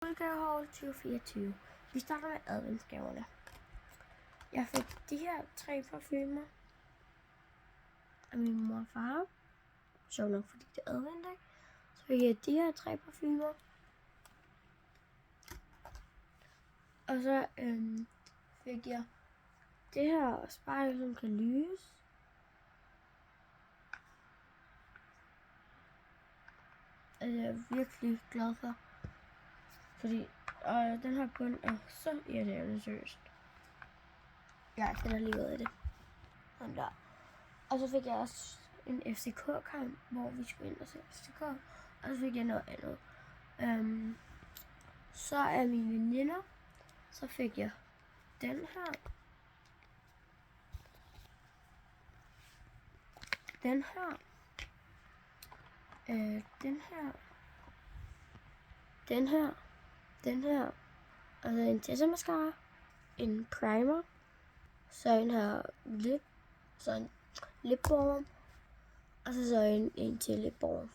Julegavehaul 2024. Vi starter med adventsgaverne. Jeg fik de her 3 parfumer af min mor og far. Så nok fordi det er advent, ikke? Så fik jeg de her 3 parfumer. Og så fik jeg det her spejl, som kan lyse. Og jeg er virkelig glad for. Fordi den her bund er så irriterende, seriøst. Jeg finder lige ud af det. Sådan der. Og så fik jeg også en FCK-kamp, hvor vi skulle ind og se FCK. Og så fik jeg noget andet. Så af mine veninder, så fik jeg den her. Den her. Den her. Den her. Den her. Og så en Tessa-mascara. En primer. Så en her lip. Så en lipbalm. Og så en til lipbalm.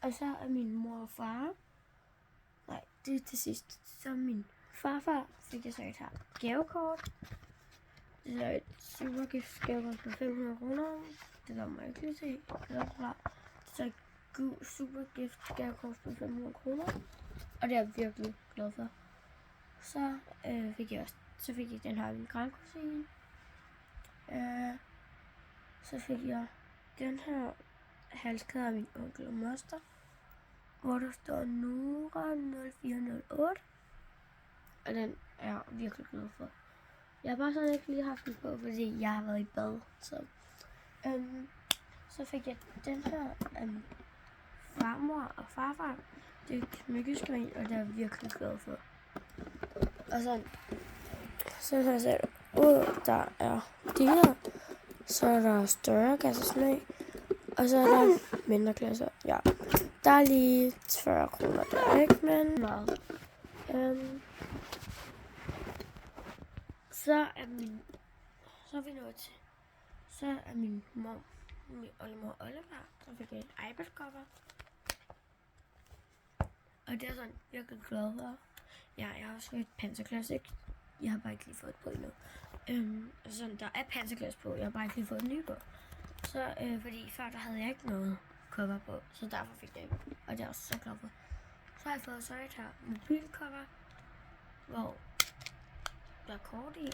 Og så er min mor og far. Nej, det er til sidst. Så min farfar fik jeg så et her gavekort. Det er et supergift gavekort på 500 kroner. Det der må jeg ikke lige se. Det er så et supergift gavekort på 500 kroner. Og det er jeg virkelig glad for. Så fik jeg den her af min grandkusine. Så fik jeg den her halskæde af min onkel og moster, hvor der står Nora 0408. Og den er jeg virkelig glad for. Jeg har bare sådan ikke lige haft den på, fordi jeg har været i bad. Så fik jeg den her af min farmor og farfar. Det er et smykkeskrin, og det er jeg virkelig glad for. Og sådan her ser det ud. Der er de her. Så er der større glas af sne. Og så er der mindre glasser. Ja. Der er lige 40 kroner der, ikke? Men meget. Så er vi nået til. Så er min oldemor Oliver. Så fik jeg et iPad-cover. Og det er sådan virkelig glad for. Ja, jeg har også fået et panserglas, ikke? Jeg har bare ikke lige fået det på endnu. Sådan, der er panserglas på. Jeg har bare ikke lige fået den nye på. Så fordi før der havde jeg ikke noget cover på. Så derfor fik jeg det. Og det er jeg også så glad for. Så har jeg fået så et her mobilcover, hvor der er kort i.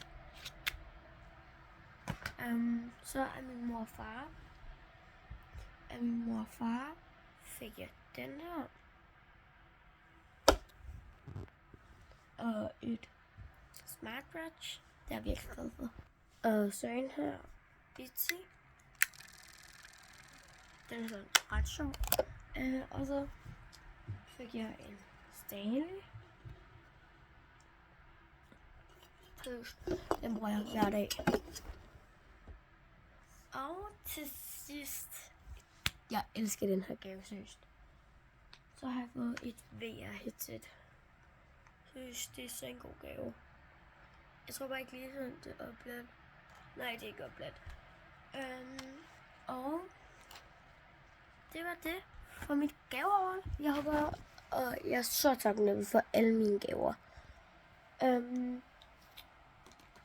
Så er min mor og far. Af min mor og far fik jeg den her. Og et smartwatch. Det er jeg virkelig glad for. Og så en her Bitsy. Den er sådan ret sjov. Og så fik jeg en Stanley. Den bruger jeg hver dag. Og til sidst, jeg elsker den her gave, seriøst. Så har jeg fået et VR-headset. Synes, det er så en god gave. Jeg tror bare ikke lige sådan, det er opladt. Nej, det er ikke opladt. Og det var det for mit gaveår. Jeg håber, og jeg er så taknemmelig for alle mine gaver.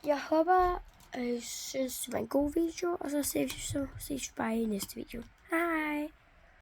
Jeg håber, at I synes, det var en god video, og så ses vi bare i næste video. Hej!